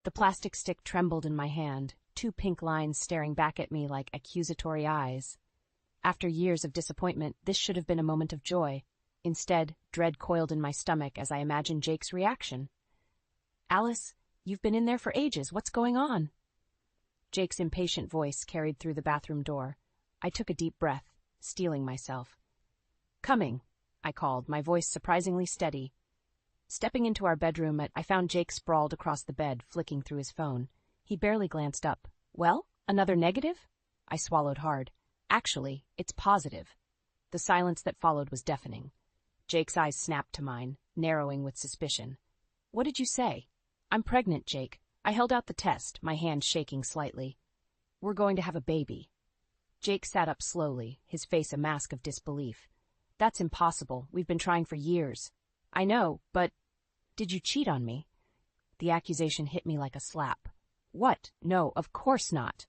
The plastic stick trembled in my hand, two pink lines staring back at me like accusatory eyes. After years of disappointment, this should have been a moment of joy. Instead, dread coiled in my stomach as I imagined Jake's reaction. "Alice, you've been in there for ages. What's going on?" Jake's impatient voice carried through the bathroom door. I took a deep breath, steeling myself. "Coming," I called, my voice surprisingly steady. Stepping into our bedroom, I found Jake sprawled across the bed, flicking through his phone. He barely glanced up. "Well, another negative?" I swallowed hard. "Actually, it's positive." The silence that followed was deafening. Jake's eyes snapped to mine, narrowing with suspicion. "What did you say?" "I'm pregnant, Jake." I held out the test, my hand shaking slightly. "We're going to have a baby." Jake sat up slowly, his face a mask of disbelief. "That's impossible. We've been trying for years." "I know, but did you cheat on me?" The accusation hit me like a slap. "What? No, of course not."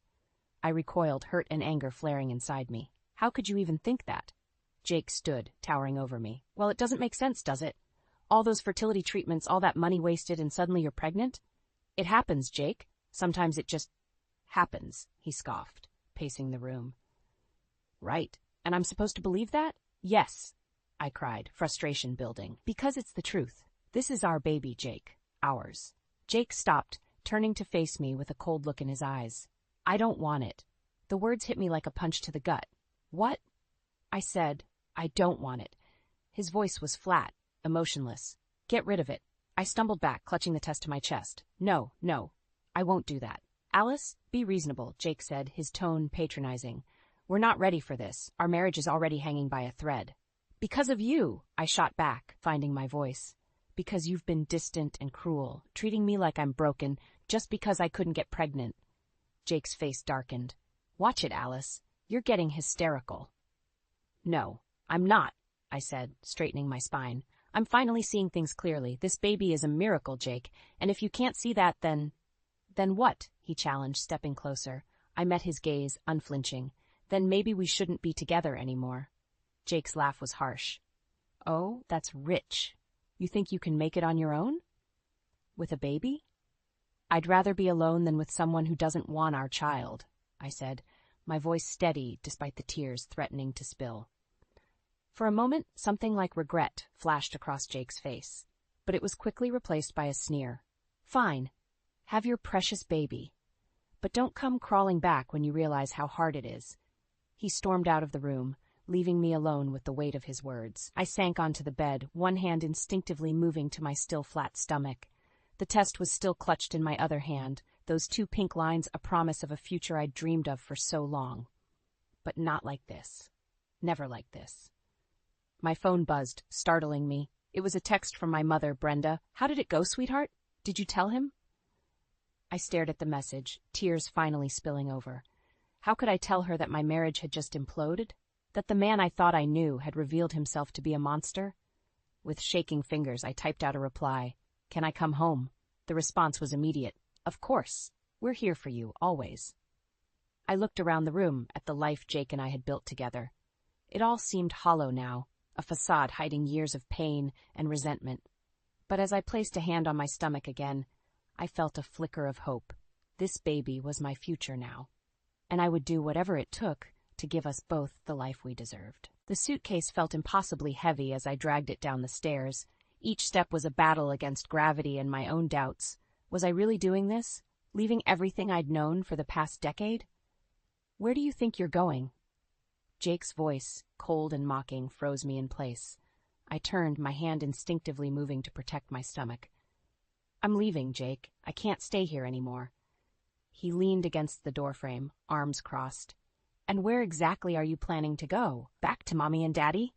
I recoiled, hurt and anger flaring inside me. "How could you even think that?" Jake stood, towering over me. "Well, it doesn't make sense, does it? All those fertility treatments, all that money wasted, and suddenly you're pregnant? It happens, Jake. Sometimes it just happens," he scoffed, pacing the room. "Right. And I'm supposed to believe that?" "Yes," I cried, frustration building. "Because it's the truth. This is our baby, Jake. Ours." Jake stopped, turning to face me with a cold look in his eyes. "I don't want it." The words hit me like a punch to the gut. "What?" I said. "I don't want it." His voice was flat, emotionless. "Get rid of it." I stumbled back, clutching the test to my chest. No, I won't do that." "Alice, be reasonable," Jake said, his tone patronizing. "We're not ready for this. Our marriage is already hanging by a thread." "Because of you," I shot back, finding my voice. "Because you've been distant and cruel, treating me like I'm broken, just because I couldn't get pregnant." Jake's face darkened. "Watch it, Alice. You're getting hysterical." "No, I'm not," I said, straightening my spine. "I'm finally seeing things clearly. This baby is a miracle, Jake, and if you can't see that, then what?" he challenged, stepping closer. I met his gaze, unflinching. "Then maybe we shouldn't be together anymore." Jake's laugh was harsh. "Oh, that's rich. You think you can make it on your own? With a baby?" "I'd rather be alone than with someone who doesn't want our child," I said, my voice steady despite the tears threatening to spill. For a moment, something like regret flashed across Jake's face, but it was quickly replaced by a sneer. "Fine. Have your precious baby. But don't come crawling back when you realize how hard it is." He stormed out of the room, leaving me alone with the weight of his words. I sank onto the bed, one hand instinctively moving to my still flat stomach. The test was still clutched in my other hand, those two pink lines a promise of a future I'd dreamed of for so long. But not like this. Never like this. My phone buzzed, startling me. It was a text from my mother, Brenda. "How did it go, sweetheart? Did you tell him?" I stared at the message, tears finally spilling over. How could I tell her that my marriage had just imploded? That the man I thought I knew had revealed himself to be a monster? With shaking fingers, I typed out a reply. "Can I come home?" The response was immediate. "Of course. We're here for you, always." I looked around the room at the life Jake and I had built together. It all seemed hollow now, a facade hiding years of pain and resentment. But as I placed a hand on my stomach again, I felt a flicker of hope. This baby was my future now, and I would do whatever it took to give us both the life we deserved. The suitcase felt impossibly heavy as I dragged it down the stairs. Each step was a battle against gravity and my own doubts. Was I really doing this? Leaving everything I'd known for the past decade? "Where do you think you're going?" Jake's voice, cold and mocking, froze me in place. I turned, my hand instinctively moving to protect my stomach. "I'm leaving, Jake. I can't stay here anymore." He leaned against the doorframe, arms crossed. "And where exactly are you planning to go? Back to Mommy and Daddy?"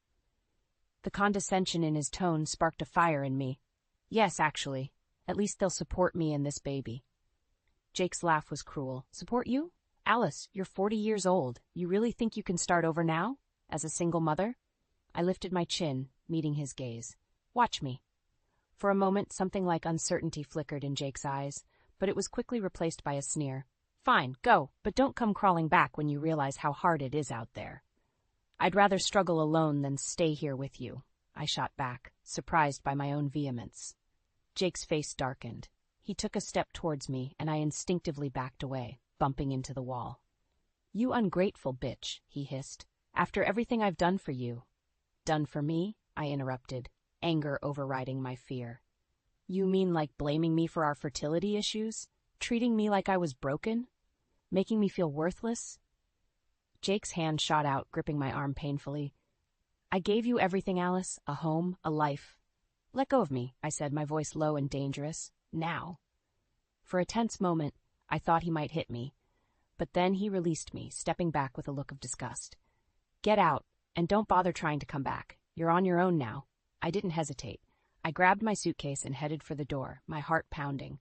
The condescension in his tone sparked a fire in me. "Yes, actually. At least they'll support me and this baby." Jake's laugh was cruel. "Support you? Alice, you're 40 years old. You really think you can start over now? As a single mother?" I lifted my chin, meeting his gaze. "Watch me." For a moment, something like uncertainty flickered in Jake's eyes, but it was quickly replaced by a sneer. "Fine, go, but don't come crawling back when you realize how hard it is out there." "I'd rather struggle alone than stay here with you," I shot back, surprised by my own vehemence. Jake's face darkened. He took a step towards me, and I instinctively backed away, bumping into the wall. "You ungrateful bitch," he hissed. "After everything I've done for you." "Done for me?" I interrupted, anger overriding my fear. "You mean like blaming me for our fertility issues? Treating me like I was broken? Making me feel worthless?" Jake's hand shot out, gripping my arm painfully. "I gave you everything, Alice. A home, a life. Let go of me," I said, my voice low and dangerous. "Now." For a tense moment, I thought he might hit me, but then he released me, stepping back with a look of disgust. "Get out, and don't bother trying to come back. You're on your own now." I didn't hesitate. I grabbed my suitcase and headed for the door, my heart pounding.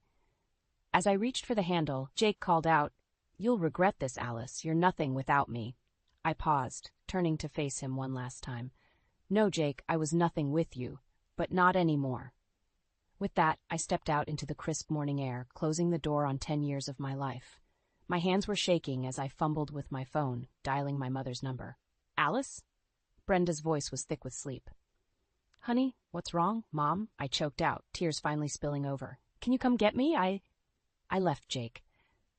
As I reached for the handle, Jake called out, "You'll regret this, Alice. You're nothing without me." I paused, turning to face him one last time. "No, Jake, I was nothing with you, but not anymore." With that, I stepped out into the crisp morning air, closing the door on 10 years of my life. My hands were shaking as I fumbled with my phone, dialing my mother's number. "Alice?" Brenda's voice was thick with sleep. "Honey, what's wrong, Mom?" I choked out, tears finally spilling over. "Can you come get me? I left Jake."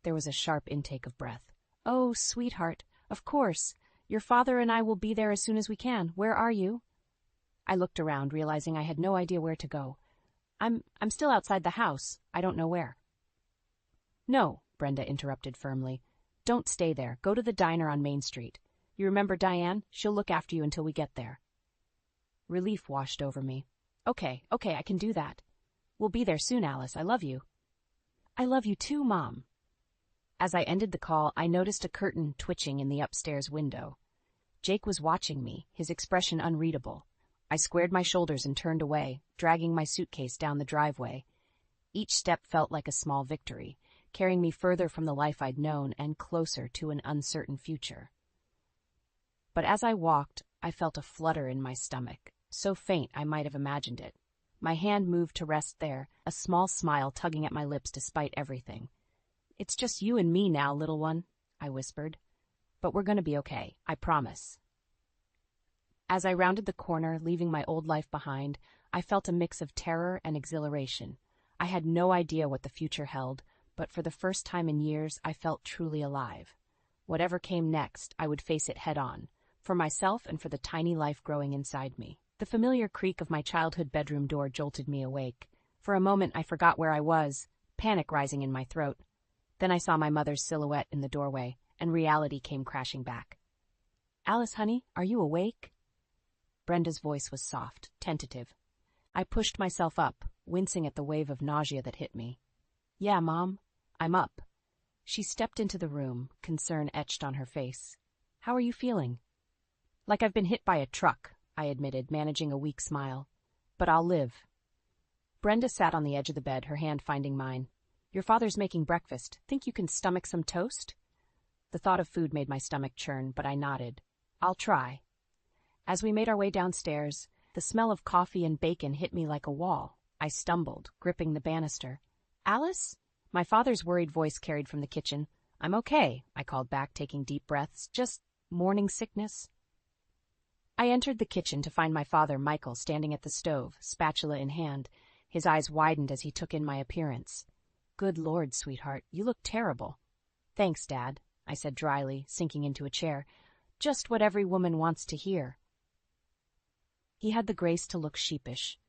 There was a sharp intake of breath. "Oh, sweetheart, of course. Your father and I will be there as soon as we can. Where are you?" I looked around, realizing I had no idea where to go. I'm still outside the house. I don't know where." "No," Brenda interrupted firmly. "Don't stay there. Go to the diner on Main Street. You remember Diane? She'll look after you until we get there." Relief washed over me. Okay, I can do that. We'll be there soon, Alice. I love you." "I love you too, Mom." As I ended the call, I noticed a curtain twitching in the upstairs window. Jake was watching me, his expression unreadable. I squared my shoulders and turned away, dragging my suitcase down the driveway. Each step felt like a small victory, carrying me further from the life I'd known and closer to an uncertain future. But as I walked, I felt a flutter in my stomach, so faint I might have imagined it. My hand moved to rest there, a small smile tugging at my lips despite everything. "It's just you and me now, little one," I whispered. "But we're going to be okay, I promise." As I rounded the corner, leaving my old life behind, I felt a mix of terror and exhilaration. I had no idea what the future held, but for the first time in years, I felt truly alive. Whatever came next, I would face it head-on, for myself and for the tiny life growing inside me. The familiar creak of my childhood bedroom door jolted me awake. For a moment, I forgot where I was, panic rising in my throat. Then I saw my mother's silhouette in the doorway, and reality came crashing back. "Alice, honey, are you awake?" Brenda's voice was soft, tentative. I pushed myself up, wincing at the wave of nausea that hit me. "Yeah, Mom, I'm up." She stepped into the room, concern etched on her face. "How are you feeling?" "Like I've been hit by a truck," I admitted, managing a weak smile. "But I'll live." Brenda sat on the edge of the bed, her hand finding mine. "Your father's making breakfast. Think you can stomach some toast?" The thought of food made my stomach churn, but I nodded. "I'll try." As we made our way downstairs, the smell of coffee and bacon hit me like a wall. I stumbled, gripping the banister. "Alice?" My father's worried voice carried from the kitchen. "I'm okay," I called back, taking deep breaths. "Just morning sickness." I entered the kitchen to find my father, Michael, standing at the stove, spatula in hand. His eyes widened as he took in my appearance. "Good Lord, sweetheart, you look terrible." "Thanks, Dad," I said dryly, sinking into a chair. "Just what every woman wants to hear." He had the grace to look sheepish.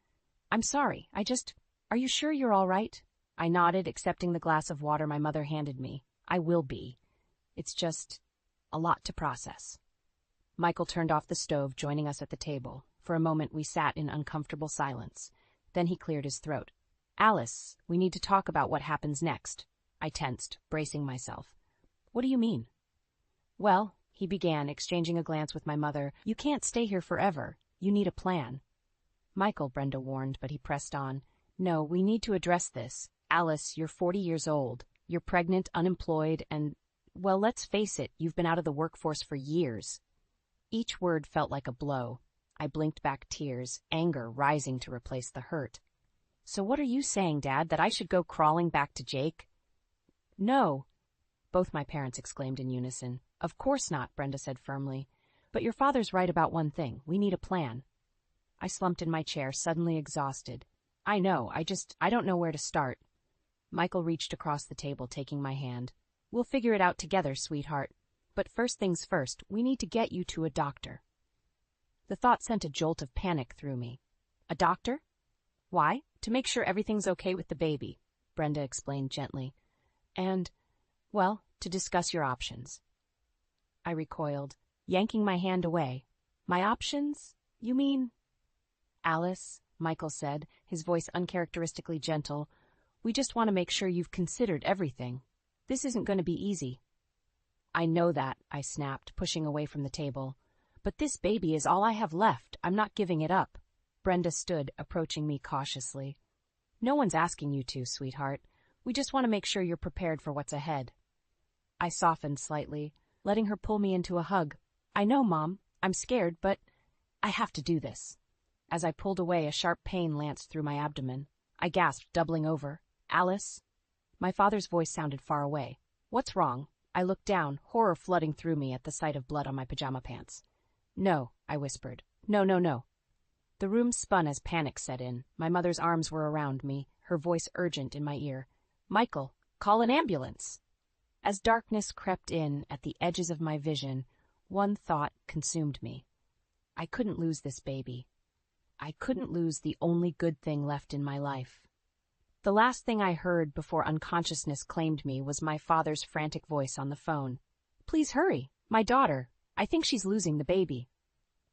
"I'm sorry, Are you sure you're all right?" I nodded, accepting the glass of water my mother handed me. "I will be. It's just a lot to process." Michael turned off the stove, joining us at the table. For a moment we sat in uncomfortable silence. Then he cleared his throat. "Alice, we need to talk about what happens next." I tensed, bracing myself. "What do you mean?" "Well," he began, exchanging a glance with my mother, "you can't stay here forever. You need a plan." "Michael," Brenda warned, but he pressed on. "No, we need to address this. Alice, you're 40 years old. You're pregnant, unemployed, and, well, let's face it, you've been out of the workforce for years." Each word felt like a blow. I blinked back tears, anger rising to replace the hurt. "So what are you saying, Dad, that I should go crawling back to Jake?" "No," both my parents exclaimed in unison. "Of course not," Brenda said firmly. "But your father's right about one thing. We need a plan." I slumped in my chair, suddenly exhausted. "I know, I don't know where to start." Michael reached across the table, taking my hand. We'll figure it out together, sweetheart. But first things first, we need to get you to a doctor. The thought sent a jolt of panic through me. A doctor? Why? To make sure everything's okay with the baby, Brenda explained gently. And, well, to discuss your options. I recoiled, yanking my hand away. My options? You mean? Alice, Michael said, his voice uncharacteristically gentle, we just want to make sure you've considered everything. This isn't going to be easy. I know that, I snapped, pushing away from the table. But this baby is all I have left. I'm not giving it up. Brenda stood, approaching me cautiously. No one's asking you to, sweetheart. We just want to make sure you're prepared for what's ahead. I softened slightly, letting her pull me into a hug. I know, Mom. I'm scared, but I have to do this. As I pulled away, a sharp pain lanced through my abdomen. I gasped, doubling over. Alice? My father's voice sounded far away. What's wrong? I looked down, horror flooding through me at the sight of blood on my pajama pants. No, I whispered. No, no, no. The room spun as panic set in. My mother's arms were around me, her voice urgent in my ear. Michael, call an ambulance. As darkness crept in at the edges of my vision, one thought consumed me. I couldn't lose this baby. I couldn't lose the only good thing left in my life. The last thing I heard before unconsciousness claimed me was my father's frantic voice on the phone. Please hurry. My daughter. I think she's losing the baby.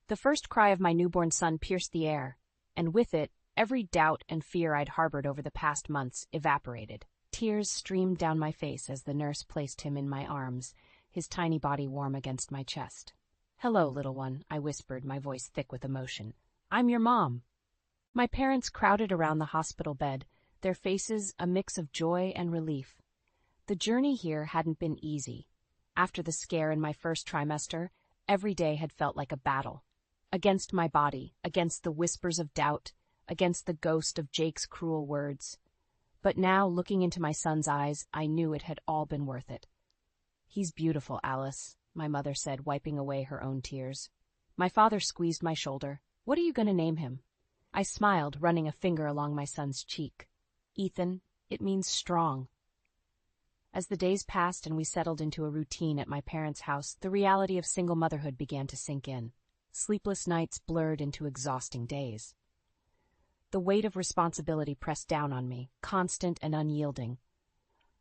The first cry of my newborn son pierced the air, and with it, every doubt and fear I'd harbored over the past months evaporated. Tears streamed down my face as the nurse placed him in my arms, his tiny body warm against my chest. Hello, little one, I whispered, my voice thick with emotion. I'm your mom. My parents crowded around the hospital bed, their faces a mix of joy and relief. The journey here hadn't been easy. After the scare in my first trimester, every day had felt like a battle. Against my body, against the whispers of doubt, against the ghost of Jake's cruel words. But now, looking into my son's eyes, I knew it had all been worth it. He's beautiful, Alice, my mother said, wiping away her own tears. My father squeezed my shoulder. What are you going to name him? I smiled, running a finger along my son's cheek. Ethan, it means strong. As the days passed and we settled into a routine at my parents' house, the reality of single motherhood began to sink in. Sleepless nights blurred into exhausting days. The weight of responsibility pressed down on me, constant and unyielding.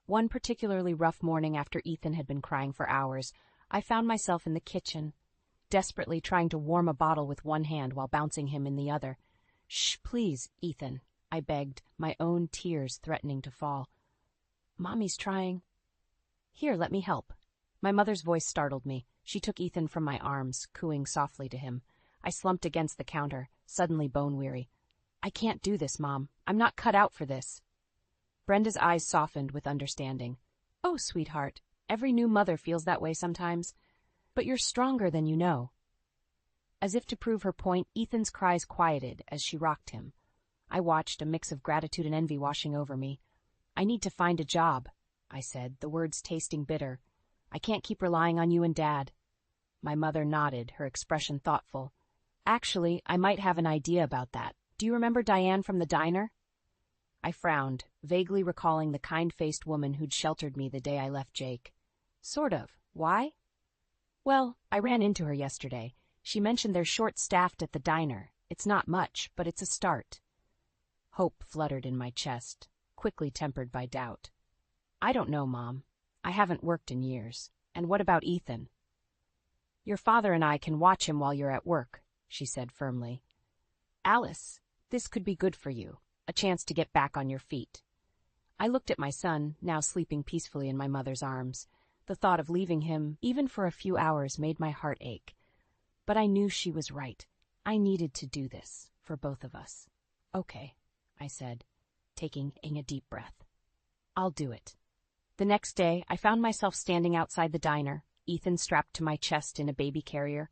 One particularly rough morning after Ethan had been crying for hours, I found myself in the kitchen, desperately trying to warm a bottle with one hand while bouncing him in the other. Shh, please, Ethan, I begged, my own tears threatening to fall. Mommy's trying. Here, let me help. My mother's voice startled me. She took Ethan from my arms, cooing softly to him. I slumped against the counter, suddenly bone-weary. I can't do this, Mom. I'm not cut out for this. Brenda's eyes softened with understanding. Oh, sweetheart, every new mother feels that way sometimes. But you're stronger than you know. As if to prove her point, Ethan's cries quieted as she rocked him. I watched, a mix of gratitude and envy washing over me. I need to find a job, I said, the words tasting bitter. I can't keep relying on you and Dad. My mother nodded, her expression thoughtful. Actually, I might have an idea about that. Do you remember Diane from the diner? I frowned, vaguely recalling the kind-faced woman who'd sheltered me the day I left Jake. Sort of. Why? Well, I ran into her yesterday. She mentioned they're short-staffed at the diner. It's not much, but it's a start. Hope fluttered in my chest, quickly tempered by doubt. I don't know, Mom. I haven't worked in years. And what about Ethan? Your father and I can watch him while you're at work, she said firmly. Alice, this could be good for you, a chance to get back on your feet. I looked at my son, now sleeping peacefully in my mother's arms. The thought of leaving him, even for a few hours, made my heart ache. But I knew she was right. I needed to do this, for both of us. Okay, I said, taking a deep breath. I'll do it. The next day, I found myself standing outside the diner, Ethan strapped to my chest in a baby carrier.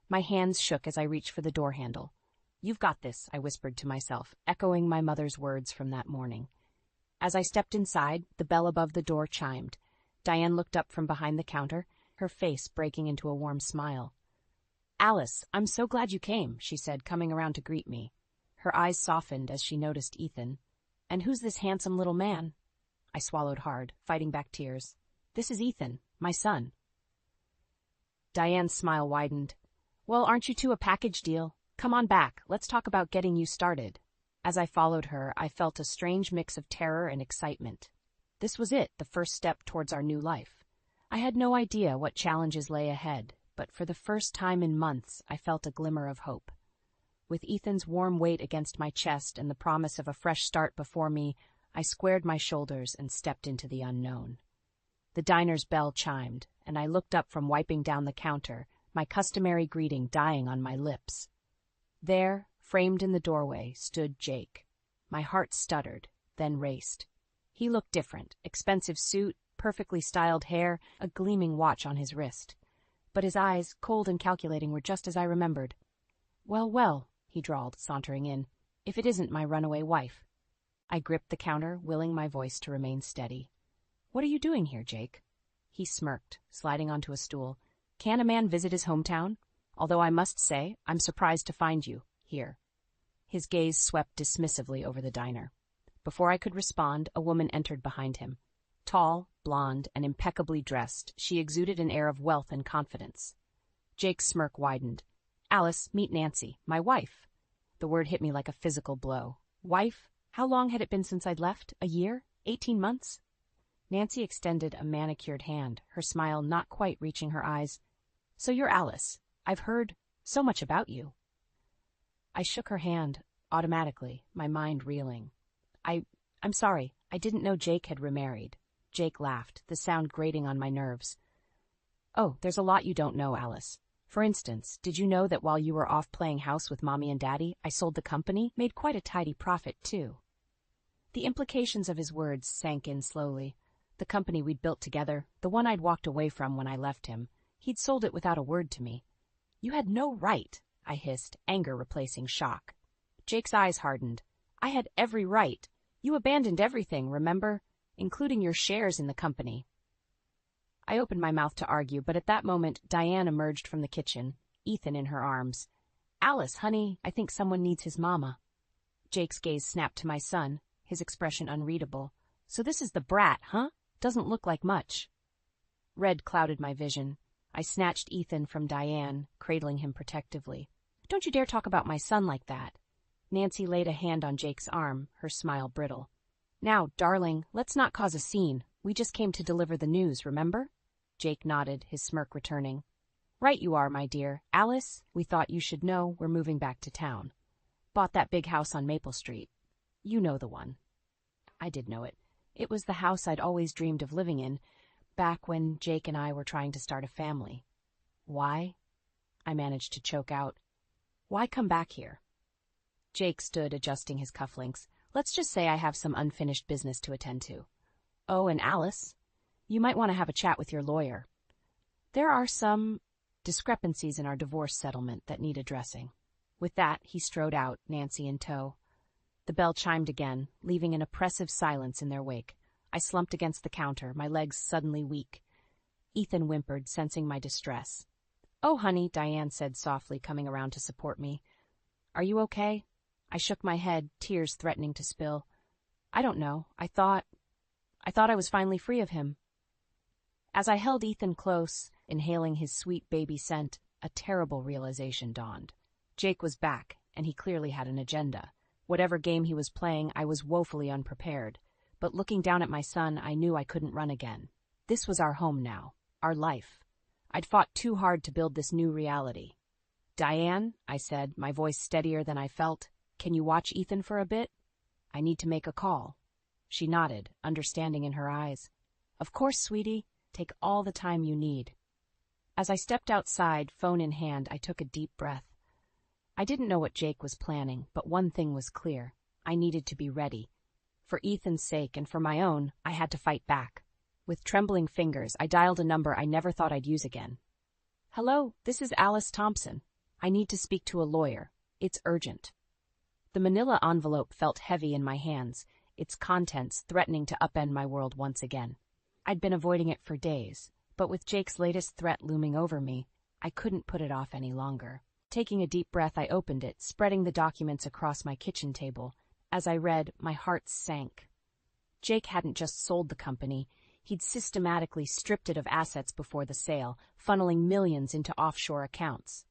My hands shook as I reached for the door handle. You've got this, I whispered to myself, echoing my mother's words from that morning. As I stepped inside, the bell above the door chimed. Diane looked up from behind the counter, her face breaking into a warm smile. Alice, I'm so glad you came, she said, coming around to greet me. Her eyes softened as she noticed Ethan. And who's this handsome little man? I swallowed hard, fighting back tears. This is Ethan, my son. Diane's smile widened. Well, aren't you two a package deal? Come on back, let's talk about getting you started. As I followed her, I felt a strange mix of terror and excitement. This was it, the first step towards our new life. I had no idea what challenges lay ahead, but for the first time in months, I felt a glimmer of hope. With Ethan's warm weight against my chest and the promise of a fresh start before me, I squared my shoulders and stepped into the unknown. The diner's bell chimed, and I looked up from wiping down the counter, my customary greeting dying on my lips. There, framed in the doorway, stood Jake. My heart stuttered, then raced. He looked different, expensive suit, perfectly styled hair, a gleaming watch on his wrist. But his eyes, cold and calculating, were just as I remembered. Well, well, he drawled, sauntering in, if it isn't my runaway wife. I gripped the counter, willing my voice to remain steady. What are you doing here, Jake? He smirked, sliding onto a stool. Can a man visit his hometown? Although I must say, I'm surprised to find you here. His gaze swept dismissively over the diner. Before I could respond, a woman entered behind him. Tall, blonde, and impeccably dressed, she exuded an air of wealth and confidence. Jake's smirk widened. Alice, meet Nancy, my wife. The word hit me like a physical blow. Wife? How long had it been since I'd left? A year? 18 months? Nancy extended a manicured hand, her smile not quite reaching her eyes. So you're Alice. I've heard so much about you. I shook her hand, automatically, my mind reeling. I'm sorry, I didn't know Jake had remarried. Jake laughed, the sound grating on my nerves. Oh, there's a lot you don't know, Alice. For instance, did you know that while you were off playing house with Mommy and Daddy, I sold the company, made quite a tidy profit, too? The implications of his words sank in slowly. The company we'd built together, the one I'd walked away from when I left him, he'd sold it without a word to me. You had no right, I hissed, anger replacing shock. Jake's eyes hardened. I had every right. You abandoned everything, remember? Including your shares in the company. I opened my mouth to argue, but at that moment, Diane emerged from the kitchen, Ethan in her arms. Alice, honey, I think someone needs his mama. Jake's gaze snapped to my son, his expression unreadable. So this is the brat, huh? Doesn't look like much. Red clouded my vision. I snatched Ethan from Diane, cradling him protectively. Don't you dare talk about my son like that. Nancy laid a hand on Jake's arm, her smile brittle. Now, darling, let's not cause a scene. We just came to deliver the news, remember? Jake nodded, his smirk returning. Right you are, my dear. Alice, we thought you should know we're moving back to town. Bought that big house on Maple Street. You know the one. I did know it. It was the house I'd always dreamed of living in, back when Jake and I were trying to start a family. Why? I managed to choke out. Why come back here? Jake stood, adjusting his cufflinks. Let's just say I have some unfinished business to attend to. Oh, and Alice, you might want to have a chat with your lawyer. There are some discrepancies in our divorce settlement that need addressing. With that, he strode out, Nancy in tow. The bell chimed again, leaving an oppressive silence in their wake. I slumped against the counter, my legs suddenly weak. Ethan whimpered, sensing my distress. Oh, honey, Diane said softly, coming around to support me. Are you okay? I shook my head, tears threatening to spill. I don't know. I thought I was finally free of him. As I held Ethan close, inhaling his sweet baby scent, a terrible realization dawned. Jake was back, and he clearly had an agenda. Whatever game he was playing, I was woefully unprepared. But looking down at my son, I knew I couldn't run again. This was our home now, our life. I'd fought too hard to build this new reality. Diane, I said, my voice steadier than I felt, can you watch Ethan for a bit? I need to make a call. She nodded, understanding in her eyes. Of course, sweetie. Take all the time you need. As I stepped outside, phone in hand, I took a deep breath. I didn't know what Jake was planning, but one thing was clear. I needed to be ready. For Ethan's sake and for my own, I had to fight back. With trembling fingers, I dialed a number I never thought I'd use again. Hello, this is Alice Thompson. I need to speak to a lawyer. It's urgent. The manila envelope felt heavy in my hands, its contents threatening to upend my world once again. I'd been avoiding it for days, but with Jake's latest threat looming over me, I couldn't put it off any longer. Taking a deep breath, I opened it, spreading the documents across my kitchen table. As I read, my heart sank. Jake hadn't just sold the company, he'd systematically stripped it of assets before the sale, funneling millions into offshore accounts.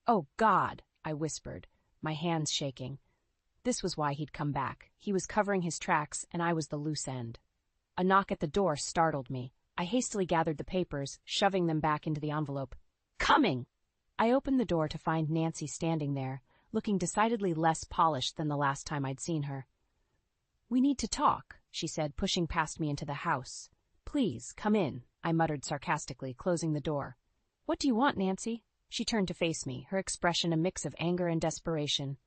"Oh, God," I whispered, my hands shaking. This was why he'd come back. He was covering his tracks, and I was the loose end. A knock at the door startled me. I hastily gathered the papers, shoving them back into the envelope. "Coming!" I opened the door to find Nancy standing there, looking decidedly less polished than the last time I'd seen her. "We need to talk," she said, pushing past me into the house. "Please, come in," I muttered sarcastically, closing the door. "What do you want, Nancy?" She turned to face me, her expression a mix of anger and desperation.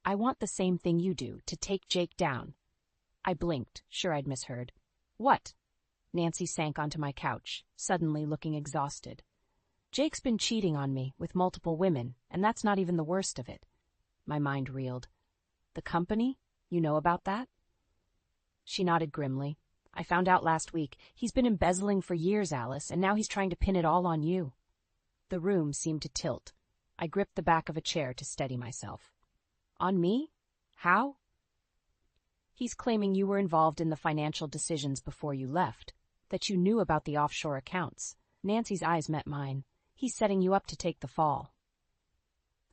"I want the same thing you do, to take Jake down." I blinked, sure I'd misheard. "What?" Nancy sank onto my couch, suddenly looking exhausted. "Jake's been cheating on me with multiple women, and that's not even the worst of it." My mind reeled. "The company? You know about that?" She nodded grimly. "I found out last week. He's been embezzling for years, Alice, and now he's trying to pin it all on you." The room seemed to tilt. I gripped the back of a chair to steady myself. "On me? How?" "He's claiming you were involved in the financial decisions before you left, that you knew about the offshore accounts." Nancy's eyes met mine. "He's setting you up to take the fall."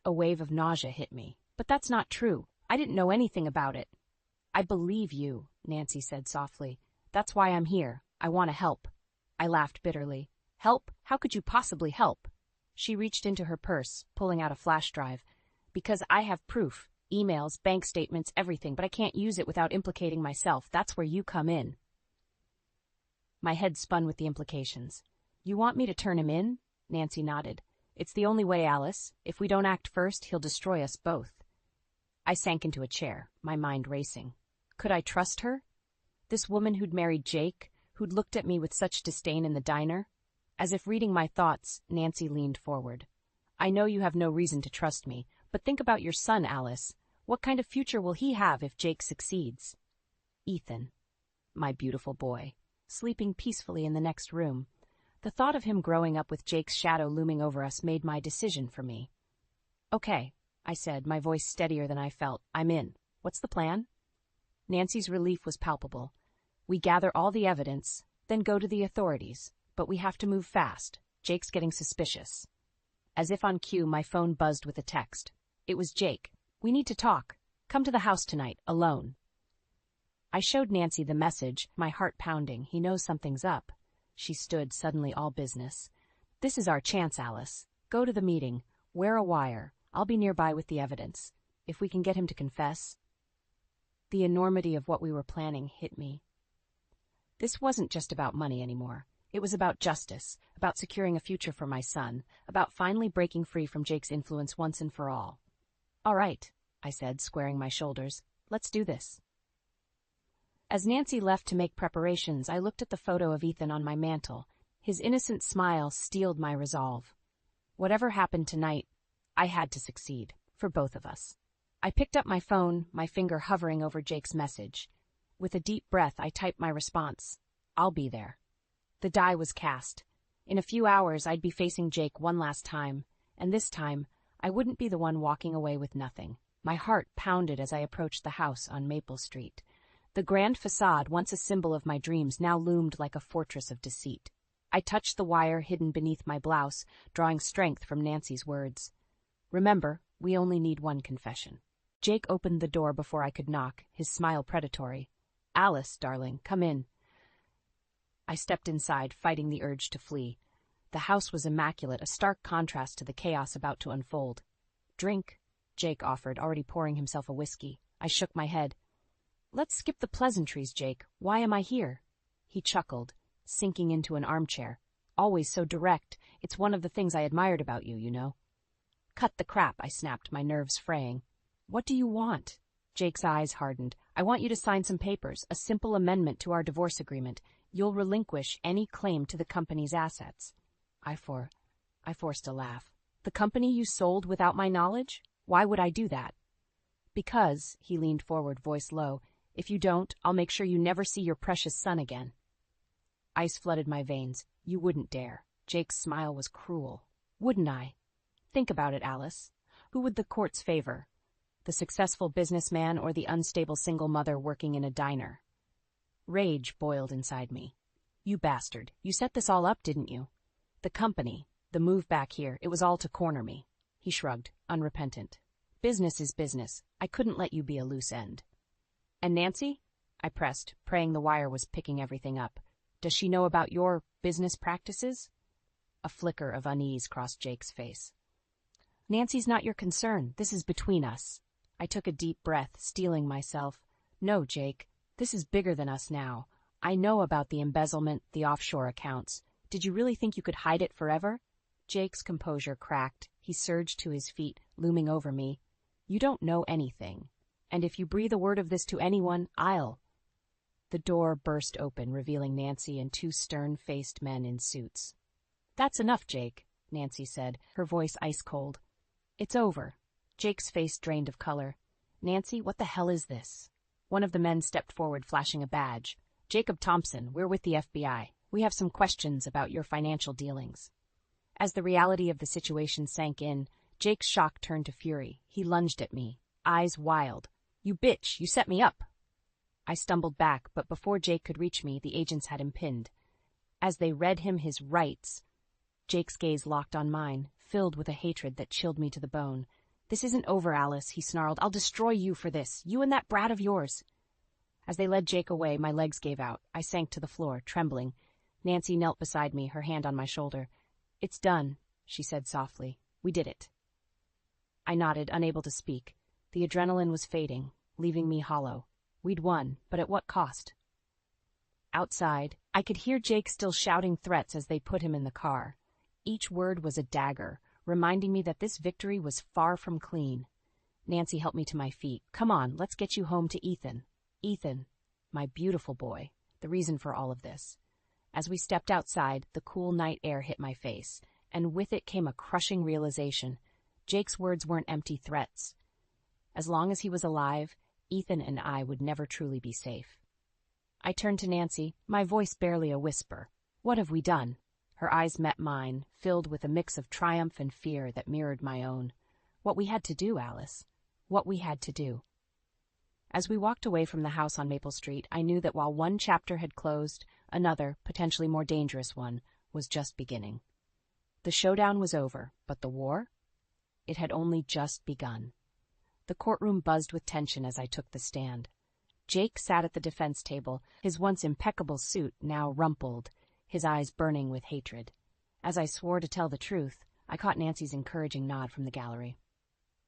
A wave of nausea hit me. "But that's not true. I didn't know anything about it." "I believe you," Nancy said softly. "That's why I'm here. I want to help." I laughed bitterly. "Help? How could you possibly help?" She reached into her purse, pulling out a flash drive. "Because I have proof. Emails, bank statements, everything, but I can't use it without implicating myself. That's where you come in." My head spun with the implications. "You want me to turn him in?" Nancy nodded. "It's the only way, Alice. If we don't act first, he'll destroy us both." I sank into a chair, my mind racing. Could I trust her? This woman who'd married Jake, who'd looked at me with such disdain in the diner? As if reading my thoughts, Nancy leaned forward. "I know you have no reason to trust me, but think about your son, Alice. What kind of future will he have if Jake succeeds?" Ethan, my beautiful boy, sleeping peacefully in the next room. The thought of him growing up with Jake's shadow looming over us made my decision for me. "Okay," I said, my voice steadier than I felt. "I'm in. What's the plan?" Nancy's relief was palpable. "We gather all the evidence, then go to the authorities. But we have to move fast. Jake's getting suspicious." As if on cue, my phone buzzed with a text. It was Jake. "We need to talk. Come to the house tonight, alone." I showed Nancy the message, my heart pounding. He knows something's up. She stood, suddenly all business. "This is our chance, Alice. Go to the meeting. Wear a wire. I'll be nearby with the evidence. If we can get him to confess." The enormity of what we were planning hit me. This wasn't just about money anymore. It was about justice, about securing a future for my son, about finally breaking free from Jake's influence once and for all. "All right," I said, squaring my shoulders. "Let's do this." As Nancy left to make preparations, I looked at the photo of Ethan on my mantel. His innocent smile steeled my resolve. Whatever happened tonight, I had to succeed, for both of us. I picked up my phone, my finger hovering over Jake's message. With a deep breath, I typed my response. "I'll be there." The die was cast. In a few hours, I'd be facing Jake one last time, and this time, I wouldn't be the one walking away with nothing. My heart pounded as I approached the house on Maple Street. The grand facade, once a symbol of my dreams, now loomed like a fortress of deceit. I touched the wire hidden beneath my blouse, drawing strength from Nancy's words. "Remember, we only need one confession." Jake opened the door before I could knock, his smile predatory. "Alice, darling, come in." I stepped inside, fighting the urge to flee. The house was immaculate, a stark contrast to the chaos about to unfold. "Drink," Jake offered, already pouring himself a whiskey. I shook my head. "Let's skip the pleasantries, Jake. Why am I here?" He chuckled, sinking into an armchair. "Always so direct. It's one of the things I admired about you, you know." "Cut the crap," I snapped, my nerves fraying. "What do you want?" Jake's eyes hardened. "I want you to sign some papers, a simple amendment to our divorce agreement. You'll relinquish any claim to the company's assets." I forced a laugh. "The company you sold without my knowledge? Why would I do that?" "Because," he leaned forward, voice low, "if you don't, I'll make sure you never see your precious son again." Ice flooded my veins. "You wouldn't dare." Jake's smile was cruel. "Wouldn't I? Think about it, Alice. Who would the courts favor? The successful businessman or the unstable single mother working in a diner?" Rage boiled inside me. You bastard, you set this all up, didn't you? The company, the move back here, it was all to corner me. He shrugged, unrepentant. Business is business. I couldn't let you be a loose end. And Nancy? I pressed, praying the wire was picking everything up. Does she know about your business practices? A flicker of unease crossed Jake's face. Nancy's not your concern. This is between us. I took a deep breath, steeling myself. No, Jake, this is bigger than us now. I know about the embezzlement, the offshore accounts. Did you really think you could hide it forever? Jake's composure cracked. He surged to his feet, looming over me. You don't know anything. And if you breathe a word of this to anyone, I'll... The door burst open, revealing Nancy and two stern-faced men in suits. That's enough, Jake, Nancy said, her voice ice-cold. It's over. Jake's face drained of color. Nancy, what the hell is this? One of the men stepped forward, flashing a badge. Jacob Thompson, we're with the FBI. We have some questions about your financial dealings. As the reality of the situation sank in, Jake's shock turned to fury. He lunged at me, eyes wild. You bitch, you set me up. I stumbled back, but before Jake could reach me, the agents had him pinned. As they read him his rights, Jake's gaze locked on mine, filled with a hatred that chilled me to the bone. This isn't over, Alice, he snarled. I'll destroy you for this, you and that brat of yours. As they led Jake away, my legs gave out. I sank to the floor, trembling. Nancy knelt beside me, her hand on my shoulder. It's done, she said softly. We did it. I nodded, unable to speak. The adrenaline was fading, leaving me hollow. We'd won, but at what cost? Outside, I could hear Jake still shouting threats as they put him in the car. Each word was a dagger, reminding me that this victory was far from clean. Nancy helped me to my feet. Come on, let's get you home to Ethan. Ethan, my beautiful boy, the reason for all of this. As we stepped outside, the cool night air hit my face, and with it came a crushing realization. Jake's words weren't empty threats. As long as he was alive, Ethan and I would never truly be safe. I turned to Nancy, my voice barely a whisper. What have we done? Her eyes met mine, filled with a mix of triumph and fear that mirrored my own. What we had to do, Alice. What we had to do. As we walked away from the house on Maple Street, I knew that while one chapter had closed, another, potentially more dangerous one, was just beginning. The showdown was over, but the war? It had only just begun. The courtroom buzzed with tension as I took the stand. Jake sat at the defense table, his once impeccable suit now rumpled, his eyes burning with hatred. As I swore to tell the truth, I caught Nancy's encouraging nod from the gallery.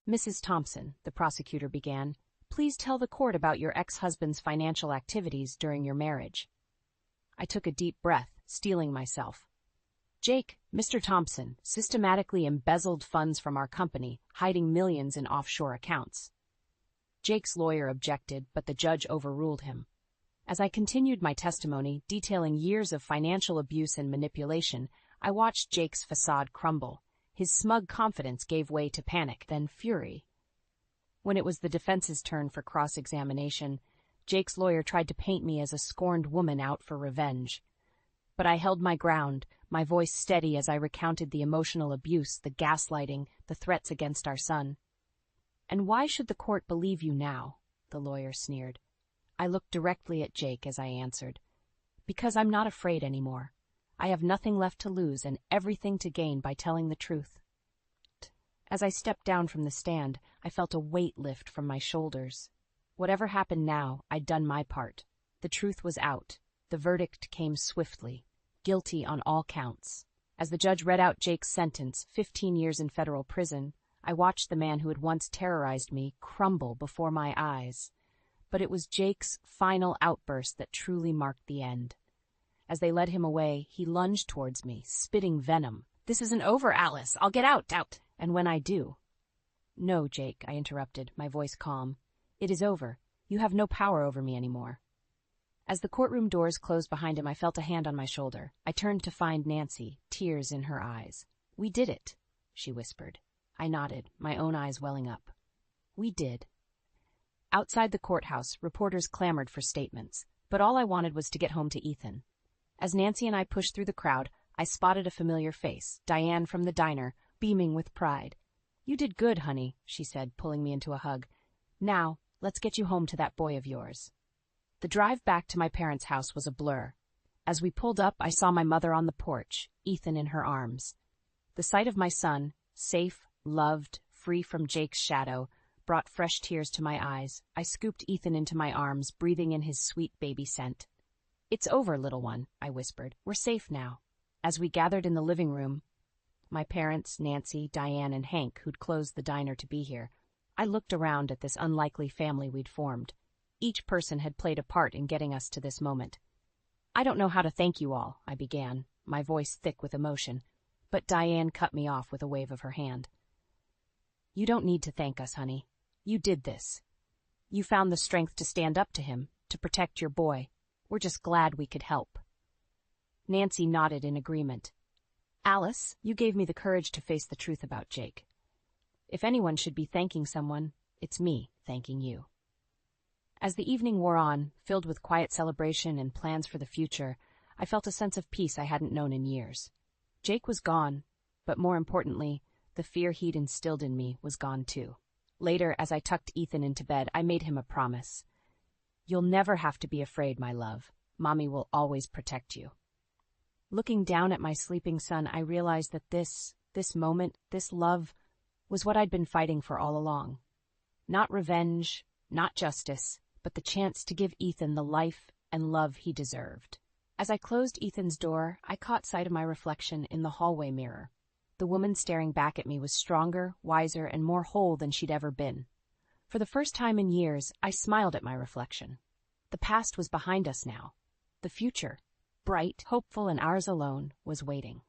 Mrs. Thompson, the prosecutor began, please tell the court about your ex-husband's financial activities during your marriage. I took a deep breath, steeling myself. Jake, Mr. Thompson, systematically embezzled funds from our company, hiding millions in offshore accounts. Jake's lawyer objected, but the judge overruled him. As I continued my testimony, detailing years of financial abuse and manipulation, I watched Jake's facade crumble. His smug confidence gave way to panic, then fury. When it was the defense's turn for cross-examination, Jake's lawyer tried to paint me as a scorned woman out for revenge. But I held my ground, my voice steady as I recounted the emotional abuse, the gaslighting, the threats against our son. And why should the court believe you now? The lawyer sneered. I looked directly at Jake as I answered. Because I'm not afraid anymore. I have nothing left to lose and everything to gain by telling the truth. As I stepped down from the stand, I felt a weight lift from my shoulders. Whatever happened now, I'd done my part. The truth was out. The verdict came swiftly. Guilty on all counts. As the judge read out Jake's sentence, 15 years in federal prison, I watched the man who had once terrorized me crumble before my eyes. But it was Jake's final outburst that truly marked the end. As they led him away, he lunged towards me, spitting venom. This isn't over, Alice. I'll get out. And when I do... No, Jake, I interrupted, my voice calm. It is over. You have no power over me anymore. As the courtroom doors closed behind him, I felt a hand on my shoulder. I turned to find Nancy, tears in her eyes. We did it, she whispered. I nodded, my own eyes welling up. We did. Outside the courthouse, reporters clamored for statements, but all I wanted was to get home to Ethan. As Nancy and I pushed through the crowd, I spotted a familiar face, Diane from the diner, beaming with pride. You did good, honey, she said, pulling me into a hug. Now, let's get you home to that boy of yours. The drive back to my parents' house was a blur. As we pulled up, I saw my mother on the porch, Ethan in her arms. The sight of my son, safe, loved, free from Jake's shadow, brought fresh tears to my eyes. I scooped Ethan into my arms, breathing in his sweet baby scent. "It's over, little one," I whispered. "We're safe now." As we gathered in the living room, my parents, Nancy, Diane, and Hank, who'd closed the diner to be here, I looked around at this unlikely family we'd formed. Each person had played a part in getting us to this moment. "I don't know how to thank you all," I began, my voice thick with emotion, but Diane cut me off with a wave of her hand. "You don't need to thank us, honey. You did this. You found the strength to stand up to him, to protect your boy. We're just glad we could help." Nancy nodded in agreement. "Alice, you gave me the courage to face the truth about Jake. If anyone should be thanking someone, it's me thanking you." As the evening wore on, filled with quiet celebration and plans for the future, I felt a sense of peace I hadn't known in years. Jake was gone, but more importantly, the fear he'd instilled in me was gone too. Later, as I tucked Ethan into bed, I made him a promise. "You'll never have to be afraid, my love. Mommy will always protect you." Looking down at my sleeping son, I realized that this moment, this love, was what I'd been fighting for all along. Not revenge, not justice, but the chance to give Ethan the life and love he deserved. As I closed Ethan's door, I caught sight of my reflection in the hallway mirror. The woman staring back at me was stronger, wiser, and more whole than she'd ever been. For the first time in years, I smiled at my reflection. The past was behind us now. The future, bright, hopeful, and ours alone, was waiting.